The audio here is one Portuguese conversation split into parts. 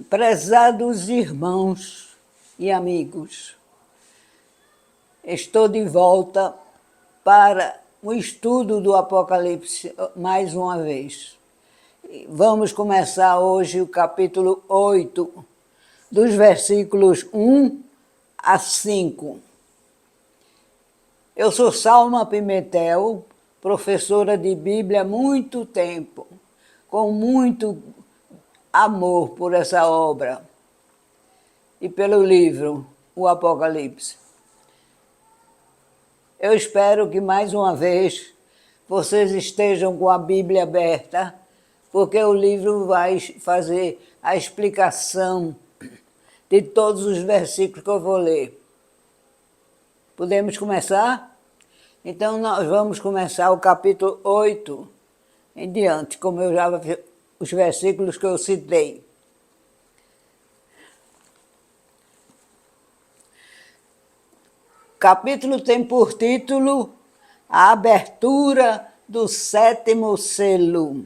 Prezados irmãos e amigos, estou de volta para o estudo do Apocalipse mais uma vez. Vamos começar hoje o capítulo 8, dos versículos 1 a 5. Eu sou Salma Pimentel, professora de Bíblia há muito tempo, com muito amor por essa obra e pelo livro, o Apocalipse. Eu espero que mais uma vez vocês estejam com a Bíblia aberta, porque o livro vai fazer a explicação de todos os versículos que eu vou ler. Podemos começar? Então nós vamos começar o capítulo 8 em diante, como eu já os versículos que eu citei. O capítulo tem por título A Abertura do Sétimo Selo.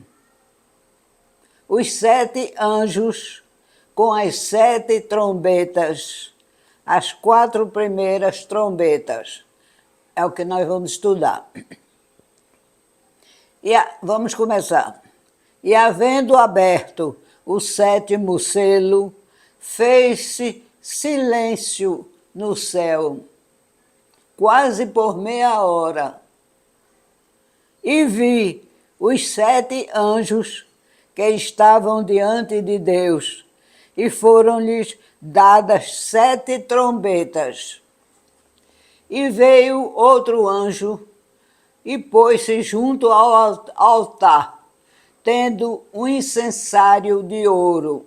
Os 7 anjos com as 7 trombetas, as 4 primeiras trombetas. É o que nós vamos estudar. Vamos começar. E havendo aberto o 7º selo, fez-se silêncio no céu, quase por meia hora. E vi os 7 anjos que estavam diante de Deus, e foram-lhes dadas 7 trombetas. E veio outro anjo e pôs-se junto ao altar, tendo um incensário de ouro.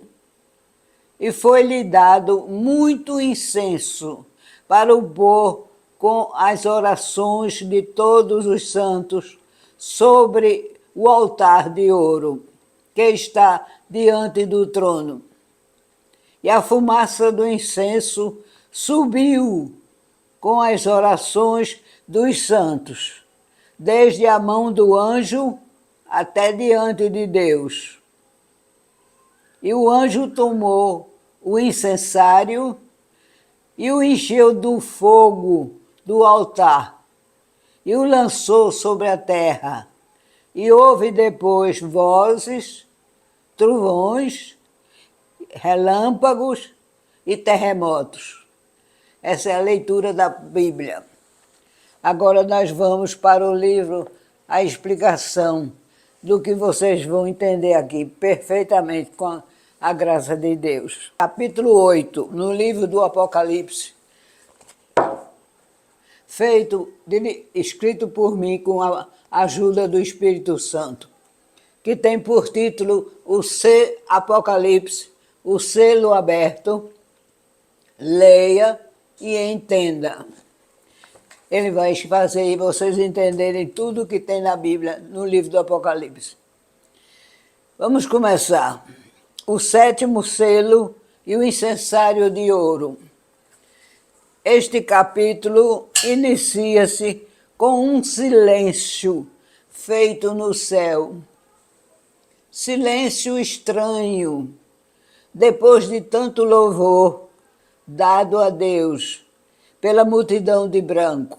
E foi-lhe dado muito incenso para o pôr com as orações de todos os santos sobre o altar de ouro, que está diante do trono. E a fumaça do incenso subiu com as orações dos santos, desde a mão do anjo até diante de Deus. E o anjo tomou o incensário e o encheu do fogo do altar e o lançou sobre a terra. E houve depois vozes, trovões, relâmpagos e terremotos. Essa é a leitura da Bíblia. Agora nós vamos para o livro, a explicação do que vocês vão entender aqui perfeitamente com a graça de Deus. Capítulo 8, no livro do Apocalipse, escrito por mim com a ajuda do Espírito Santo, que tem por título Apocalipse, o selo aberto. Leia e entenda. Ele vai fazer vocês entenderem tudo o que tem na Bíblia, no livro do Apocalipse. Vamos começar. O 7º selo e o incensário de ouro. Este capítulo inicia-se com um silêncio feito no céu. Silêncio estranho, depois de tanto louvor dado a Deus pela multidão de branco.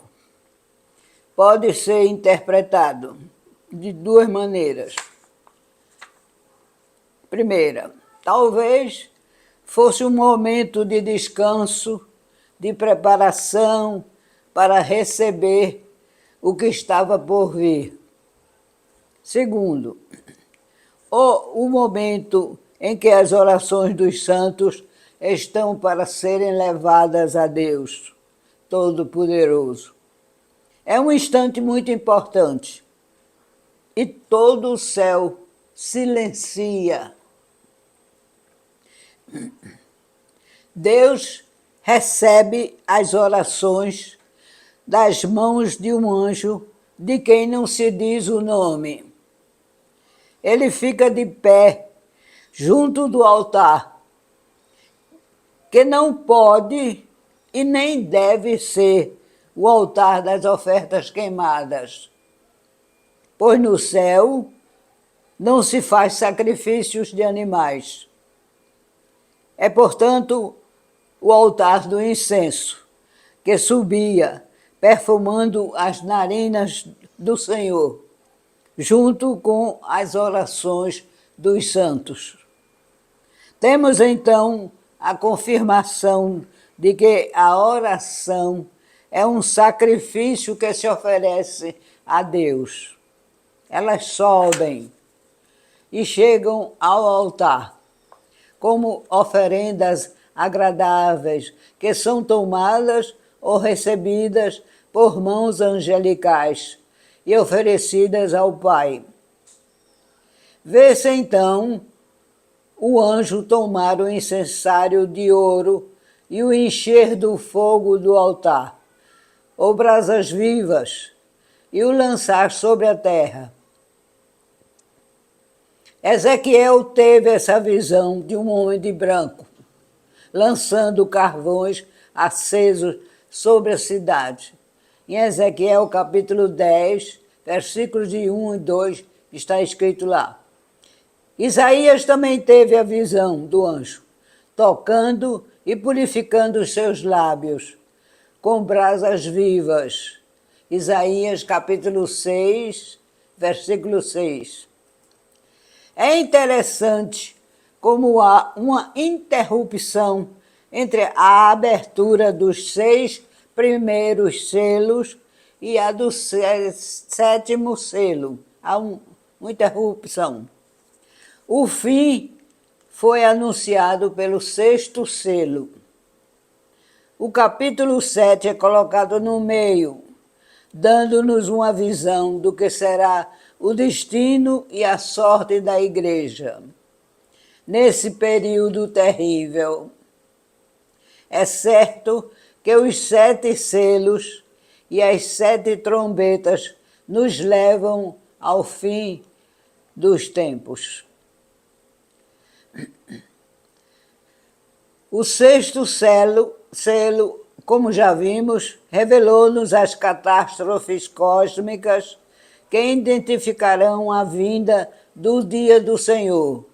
Pode ser interpretado de 2 maneiras. Primeira, talvez fosse um momento de descanso, de preparação para receber o que estava por vir. Segundo, o momento em que as orações dos santos estão para serem levadas a Deus Todo-Poderoso. É um instante muito importante e todo o céu silencia. Deus recebe as orações das mãos de um anjo de quem não se diz o nome. Ele fica de pé junto do altar, que não pode e nem deve ser o altar das ofertas queimadas, pois no céu não se faz sacrifícios de animais. É, portanto, o altar do incenso, que subia, perfumando as narinas do Senhor, junto com as orações dos santos. Temos, então, a confirmação de que a oração é um sacrifício que se oferece a Deus. Elas sobem e chegam ao altar como oferendas agradáveis que são tomadas ou recebidas por mãos angelicais e oferecidas ao Pai. Vê-se então o anjo tomar o incensário de ouro e o encher do fogo do altar, ou brasas vivas, e o lançar sobre a terra. Ezequiel teve essa visão de um homem de branco, lançando carvões acesos sobre a cidade. Em Ezequiel capítulo 10, versículos de 1 e 2, está escrito lá. Isaías também teve a visão do anjo, tocando e purificando os seus lábios com brasas vivas. Isaías capítulo 6, versículo 6. É interessante como há uma interrupção entre a abertura dos 6 primeiros selos e a do 7º selo. Há uma interrupção. O fim foi anunciado pelo 6º selo. O capítulo 7 é colocado no meio, dando-nos uma visão do que será o destino e a sorte da igreja nesse período terrível. É certo que os 7 selos e as 7 trombetas nos levam ao fim dos tempos. O 6º selo, como já vimos, revelou-nos as catástrofes cósmicas que identificarão a vinda do dia do Senhor.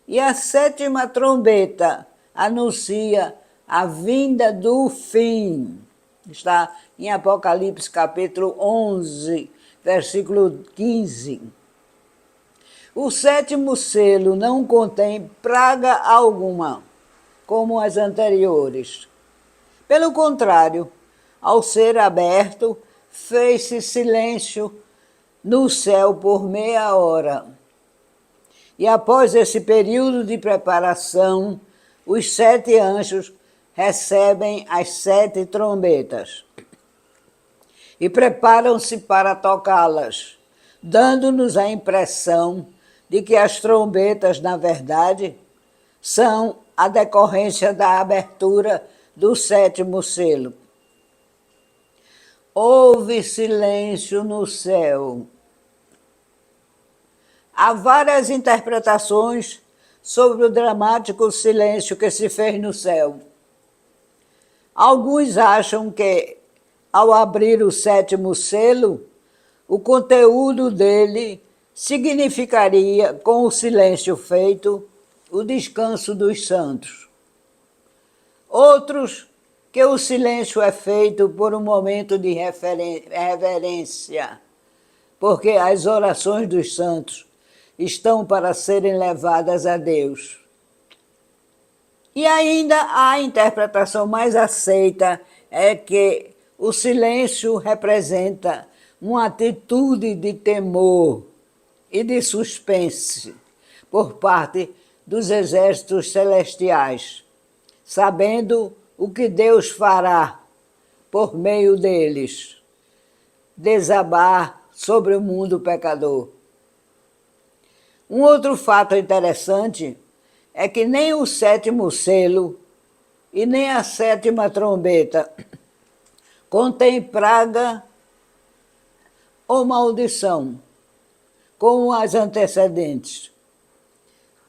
E a 7ª trombeta anuncia a vinda do fim. Está em Apocalipse capítulo 11, versículo 15. O 7º selo não contém praga alguma, como as anteriores. Pelo contrário, ao ser aberto, fez-se silêncio no céu por meia hora. E após esse período de preparação, os 7 anjos recebem as 7 trombetas e preparam-se para tocá-las, dando-nos a impressão de que as trombetas, na verdade, são a decorrência da abertura do 7º selo. Houve silêncio no céu. Há várias interpretações sobre o dramático silêncio que se fez no céu. Alguns acham que, ao abrir o 7º selo, o conteúdo dele significaria, com o silêncio feito, o descanso dos santos. Outros, que o silêncio é feito por um momento de reverência, porque as orações dos santos estão para serem levadas a Deus. E ainda a interpretação mais aceita é que o silêncio representa uma atitude de temor e de suspense por parte dos exércitos celestiais, sabendo o que Deus fará por meio deles, desabar sobre o mundo pecador. Um outro fato interessante é que nem o 7º selo e nem a 7ª trombeta contém praga ou maldição, como as antecedentes.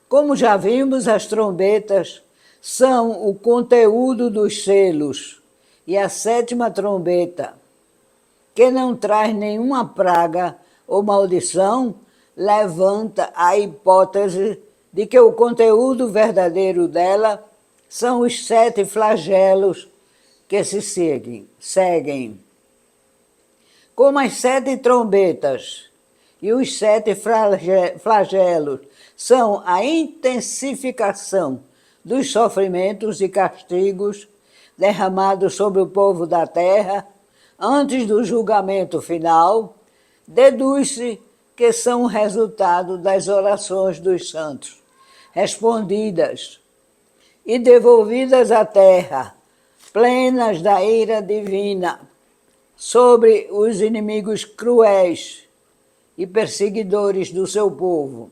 Como já vimos, as trombetas são o conteúdo dos selos e a 7ª trombeta, que não traz nenhuma praga ou maldição, levanta a hipótese de que o conteúdo verdadeiro dela São os 7 flagelos que se seguem. Como as 7 trombetas e os 7 flagelos são a intensificação dos sofrimentos e castigos derramados sobre o povo da terra antes do julgamento final, deduz-se que são o resultado das orações dos santos, respondidas e devolvidas à terra, plenas da ira divina, sobre os inimigos cruéis e perseguidores do seu povo.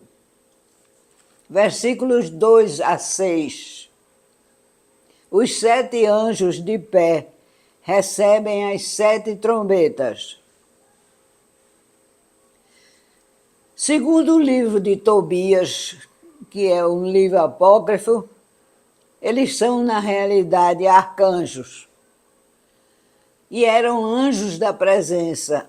Versículos 2 a 6. Os 7 anjos de pé recebem as 7 trombetas. Segundo o livro de Tobias, que é um livro apócrifo, eles são, na realidade, arcanjos. E eram anjos da presença,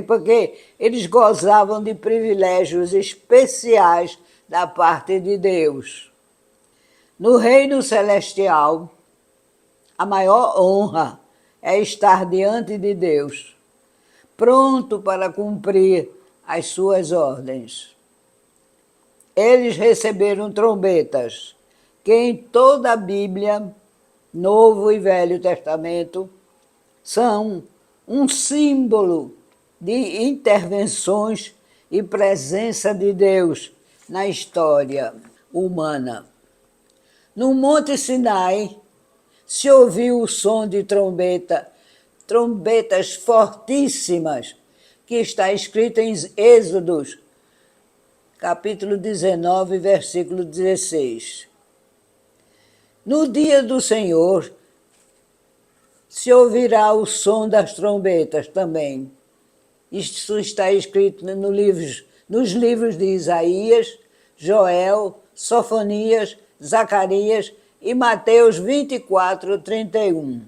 porque eles gozavam de privilégios especiais da parte de Deus. No reino celestial, a maior honra é estar diante de Deus, pronto para cumprir as suas ordens. Eles receberam trombetas, que em toda a Bíblia, Novo e Velho Testamento, são um símbolo de intervenções e presença de Deus na história humana. No Monte Sinai, se ouviu o som de trombetas fortíssimas, que está escrito em Êxodos, capítulo 19, versículo 16. No dia do Senhor, se ouvirá o som das trombetas também. Isso está escrito nos livros de Isaías, Joel, Sofonias, Zacarias e Mateus 24, 31.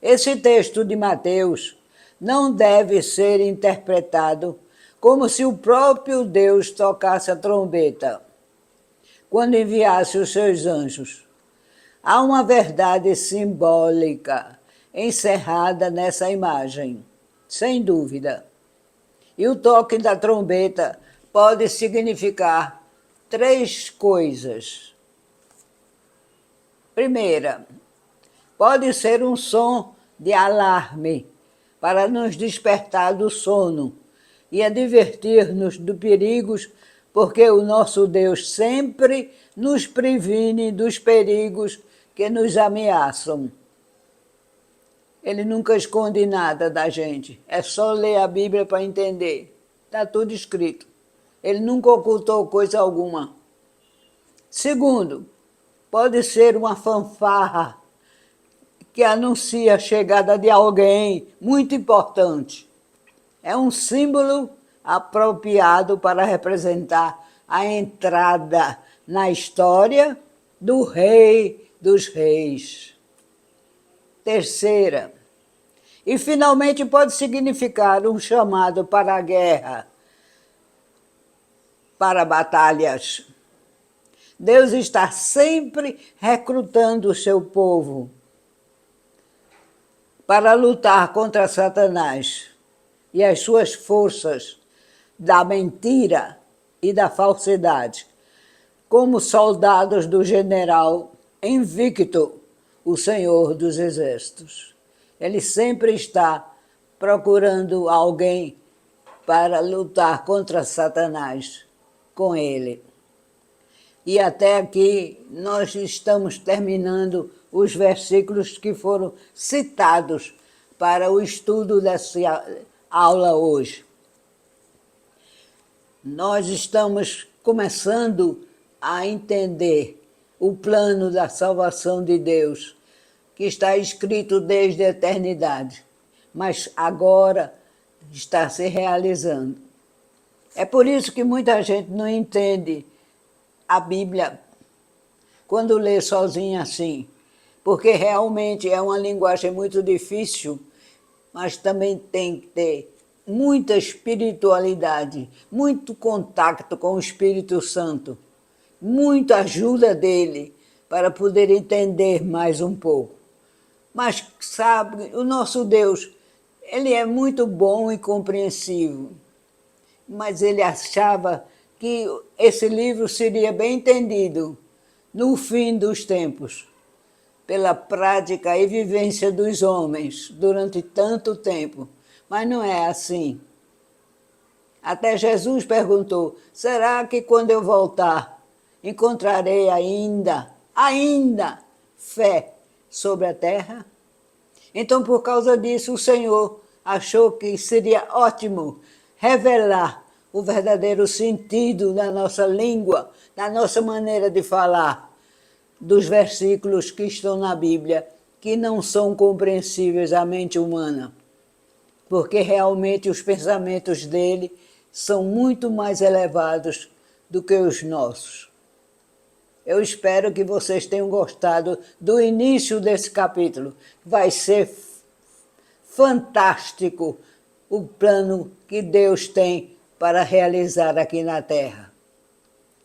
Esse texto de Mateus não deve ser interpretado como se o próprio Deus tocasse a trombeta quando enviasse os seus anjos. Há uma verdade simbólica encerrada nessa imagem, sem dúvida. E o toque da trombeta pode significar 3 coisas. Primeira, pode ser um som de alarme para nos despertar do sono e advertir-nos de perigos, porque o nosso Deus sempre nos previne dos perigos que nos ameaçam. Ele nunca esconde nada da gente. É só ler a Bíblia para entender. Está tudo escrito. Ele nunca ocultou coisa alguma. Segundo, pode ser uma fanfarra que anuncia a chegada de alguém muito importante. É um símbolo apropriado para representar a entrada na história do Rei dos Reis. Terceira, e finalmente pode significar um chamado para a guerra, para batalhas. Deus está sempre recrutando o seu povo para lutar contra Satanás e as suas forças da mentira e da falsidade, como soldados do general invicto, o Senhor dos Exércitos. Ele sempre está procurando alguém para lutar contra Satanás com ele. E até aqui nós estamos terminando os versículos que foram citados para o estudo dessa aula hoje. Nós estamos começando a entender o plano da salvação de Deus, que está escrito desde a eternidade, mas agora está se realizando. É por isso que muita gente não entende a Bíblia quando lê sozinha assim, porque realmente é uma linguagem muito difícil, mas também tem que ter muita espiritualidade, muito contato com o Espírito Santo, muita ajuda dele para poder entender mais um pouco. Mas, sabe, o nosso Deus, ele é muito bom e compreensivo. Mas ele achava que esse livro seria bem entendido no fim dos tempos, pela prática e vivência dos homens durante tanto tempo. Mas não é assim. Até Jesus perguntou, será que quando eu voltar encontrarei ainda fé sobre a terra? Então, por causa disso, o Senhor achou que seria ótimo revelar o verdadeiro sentido da nossa língua, da nossa maneira de falar, dos versículos que estão na Bíblia, que não são compreensíveis à mente humana, porque realmente os pensamentos dele são muito mais elevados do que os nossos. Eu espero que vocês tenham gostado do início desse capítulo. Vai ser fantástico o plano que Deus tem para realizar aqui na Terra.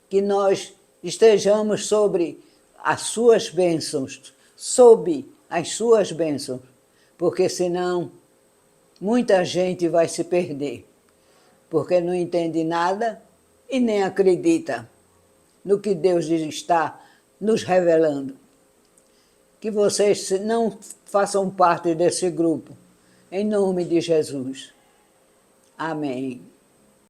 Que nós estejamos sobre as suas bênçãos, sob as suas bênçãos, porque senão muita gente vai se perder, porque não entende nada e nem acredita no que Deus está nos revelando. Que vocês não façam parte desse grupo, em nome de Jesus. Amém.